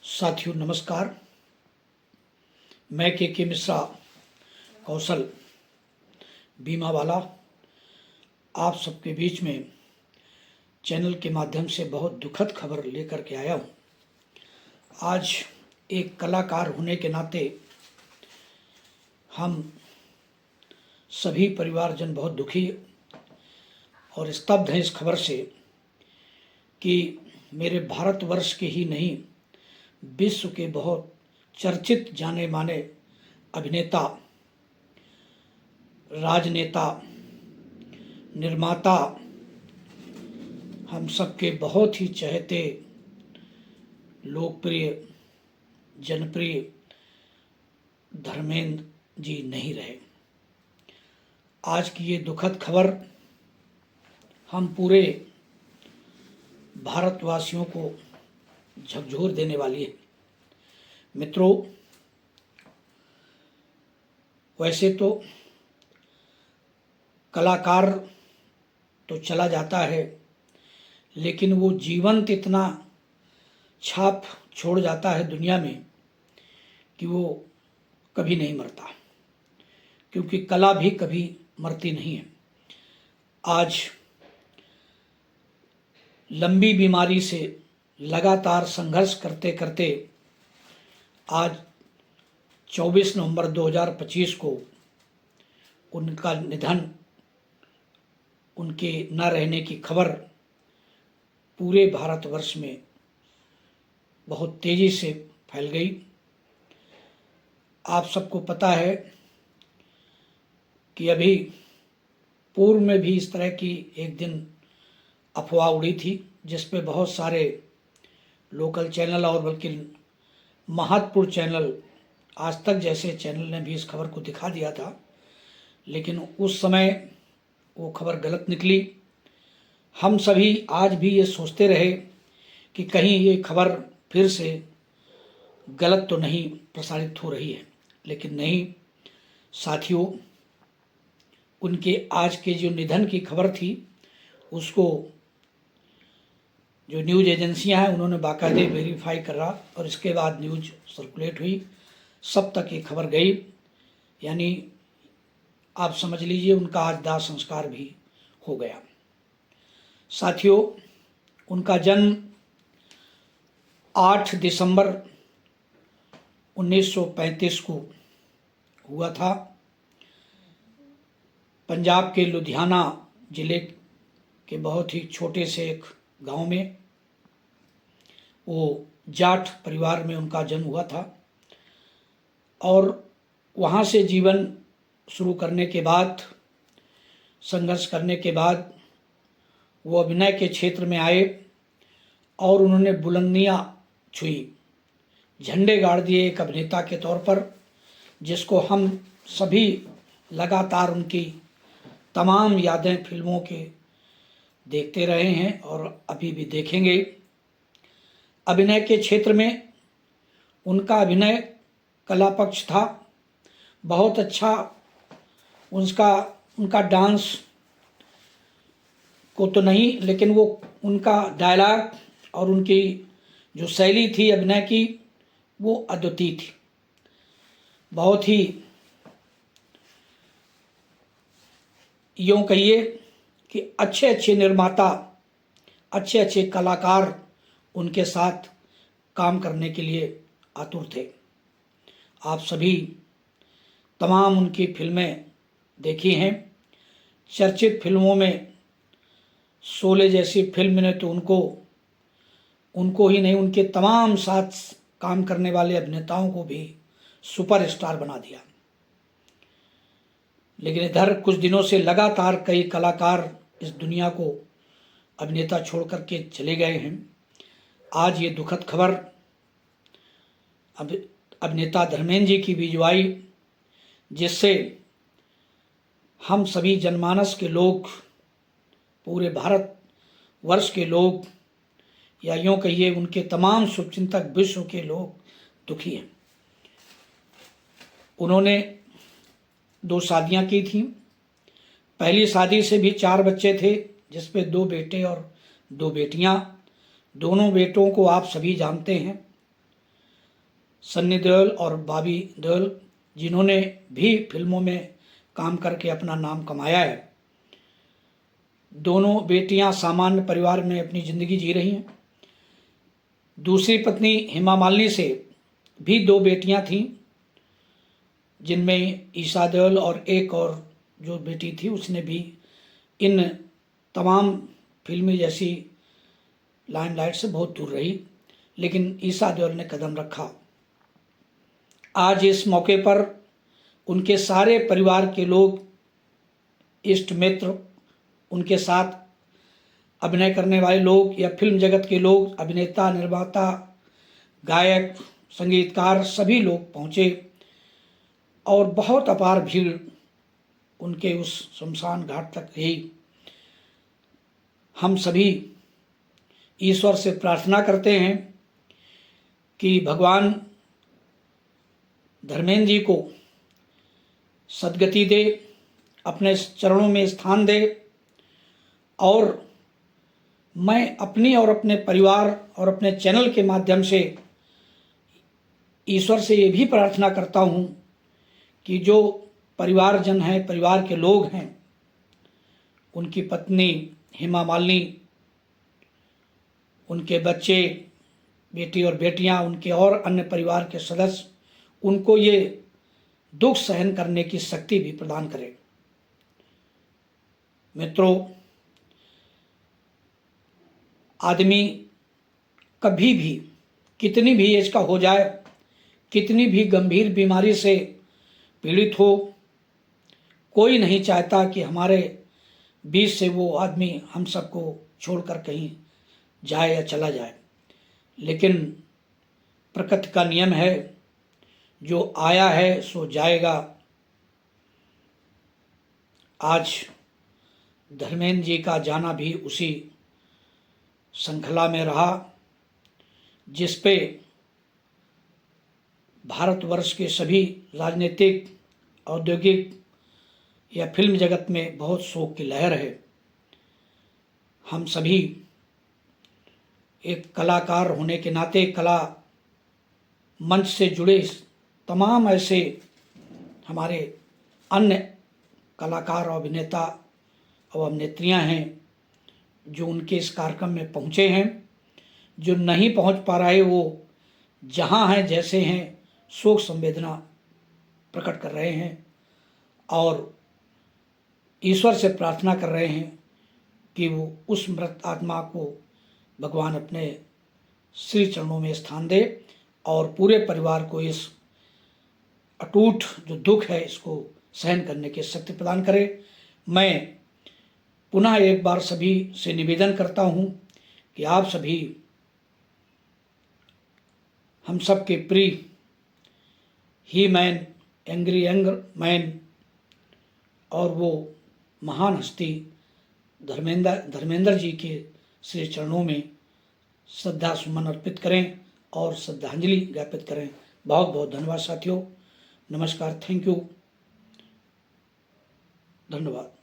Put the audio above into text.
साथियों नमस्कार। मैं के मिश्रा कौशल बीमा वाला आप सबके बीच में चैनल के माध्यम से बहुत दुखद खबर लेकर के आया हूँ। आज एक कलाकार होने के नाते हम सभी परिवारजन बहुत दुखी और स्तब्ध हैं इस खबर से कि मेरे भारतवर्ष के ही नहीं विश्व के बहुत चर्चित जाने माने अभिनेता, राजनेता, निर्माता, हम सबके बहुत ही चहेते, लोकप्रिय, जनप्रिय धर्मेंद्र जी नहीं रहे। आज की ये दुखद खबर हम पूरे भारतवासियों को झकझोर देने वाली है। मित्रों, वैसे तो कलाकार तो चला जाता है, लेकिन वो जीवंत इतना छाप छोड़ जाता है दुनिया में कि वो कभी नहीं मरता, क्योंकि कला भी कभी मरती नहीं है। आज लंबी बीमारी से लगातार संघर्ष करते करते आज 24 नवंबर 2025 को उनका निधन, उनके न रहने की खबर पूरे भारतवर्ष में बहुत तेज़ी से फैल गई। आप सबको पता है कि अभी पूर्व में भी इस तरह की एक दिन अफवाह उड़ी थी, जिस पे बहुत सारे लोकल चैनल और बल्कि महत्वपूर्ण चैनल, आज तक जैसे चैनल ने भी इस खबर को दिखा दिया था, लेकिन उस समय वो खबर गलत निकली। हम सभी आज भी ये सोचते रहे कि कहीं ये खबर फिर से गलत तो नहीं प्रसारित हो रही है, लेकिन नहीं साथियों, उनके आज के जो निधन की खबर थी उसको जो न्यूज़ एजेंसियां हैं उन्होंने बाकायदे वेरीफाई करा और इसके बाद न्यूज़ सर्कुलेट हुई, सब तक ये खबर गई। यानी आप समझ लीजिए उनका आज दाह संस्कार भी हो गया। साथियों, उनका जन्म 8 दिसंबर 1935 को हुआ था। पंजाब के लुधियाना ज़िले के बहुत ही छोटे से एक गांव में, वो जाट परिवार में उनका जन्म हुआ था और वहाँ से जीवन शुरू करने के बाद, संघर्ष करने के बाद वो अभिनय के क्षेत्र में आए और उन्होंने बुलंदियाँ छुई, झंडे गाड़ दिए एक अभिनेता के तौर पर, जिसको हम सभी लगातार उनकी तमाम यादें फिल्मों के देखते रहे हैं और अभी भी देखेंगे। अभिनय के क्षेत्र में उनका अभिनय कला पक्ष था बहुत अच्छा। उनका डांस को तो नहीं, लेकिन वो उनका डायलॉग और उनकी जो शैली थी अभिनय की वो अद्वितीय थी। बहुत ही यूँ कहिए कि अच्छे अच्छे निर्माता, अच्छे अच्छे कलाकार उनके साथ काम करने के लिए आतुर थे। आप सभी तमाम उनकी फिल्में देखी हैं। चर्चित फिल्मों में शोले जैसी फिल्म ने तो उनको ही नहीं, उनके तमाम साथ काम करने वाले अभिनेताओं को भी सुपरस्टार बना दिया। लेकिन इधर कुछ दिनों से लगातार कई कलाकार इस दुनिया को, अभिनेता छोड़ कर के चले गए हैं। आज ये दुखद खबर अभिनेता धर्मेंद्र जी की भी जो आई, जिससे हम सभी जनमानस के लोग, पूरे भारत वर्ष के लोग, या यूँ कहिए उनके तमाम शुभचिंतक विश्व के लोग दुखी हैं। उन्होंने 2 शादियां की थी। पहली शादी से भी 4 बच्चे थे, जिसपे 2 बेटे और 2 बेटियां। दोनों बेटों को आप सभी जानते हैं, सन्नी देओल और बॉबी देओल, जिन्होंने भी फिल्मों में काम करके अपना नाम कमाया है। दोनों बेटियां सामान्य परिवार में अपनी ज़िंदगी जी रही हैं। दूसरी पत्नी हेमा मालिनी से भी 2 बेटियां थीं, जिनमें ईशा देओल, और एक और जो बेटी थी उसने भी इन तमाम फिल्मी जैसी लाइमलाइट से बहुत दूर रही, लेकिन ईशा देओल ने कदम रखा। आज इस मौके पर उनके सारे परिवार के लोग, इष्ट मित्र, उनके साथ अभिनय करने वाले लोग या फिल्म जगत के लोग, अभिनेता, निर्माता, गायक, संगीतकार, सभी लोग पहुँचे और बहुत अपार भीड़ उनके उस शमशान घाट तक रही। हम सभी ईश्वर से प्रार्थना करते हैं कि भगवान धर्मेंद्र जी को सद्गति दे, अपने चरणों में स्थान दे। और मैं अपनी और अपने परिवार और अपने चैनल के माध्यम से ईश्वर से ये भी प्रार्थना करता हूँ कि जो परिवारजन हैं, परिवार के लोग हैं, उनकी पत्नी हेमा मालिनी, उनके बच्चे, बेटी और बेटियां, उनके और अन्य परिवार के सदस्य, उनको ये दुख सहन करने की शक्ति भी प्रदान करें। मित्रों, आदमी कभी भी, कितनी भी एज का हो जाए, कितनी भी गंभीर बीमारी से पीड़ित हो, कोई नहीं चाहता कि हमारे बीच से वो आदमी हम सबको छोड़कर कहीं जाए या चला जाए। लेकिन प्रकृति का नियम है, जो आया है सो जाएगा। आज धर्मेंद्र जी का जाना भी उसी श्रृंखला में रहा, जिस पे भारतवर्ष के सभी राजनीतिक, औद्योगिक या फिल्म जगत में बहुत शोक की लहर है। हम सभी एक कलाकार होने के नाते, कला मंच से जुड़े तमाम ऐसे हमारे अन्य कलाकार और अभिनेता और अभिनेत्रियां हैं जो उनके इस कार्यक्रम में पहुंचे हैं। जो नहीं पहुंच पा रहे वो जहां हैं, जैसे हैं, शोक संवेदना प्रकट कर रहे हैं और ईश्वर से प्रार्थना कर रहे हैं कि वो उस मृत आत्मा को भगवान अपने श्री चरणों में स्थान दे और पूरे परिवार को इस अटूट जो दुख है इसको सहन करने की शक्ति प्रदान करे। मैं पुनः एक बार सभी से निवेदन करता हूँ कि आप सभी हम सब के प्रिय ही मैन, एंग्री यंग मैन और वो महान हस्ती धर्मेंद्र जी के श्री चरणों में श्रद्धा सुमन अर्पित करें और श्रद्धांजलि ज्ञापित करें। बहुत बहुत धन्यवाद साथियों। नमस्कार, थैंक यू, धन्यवाद।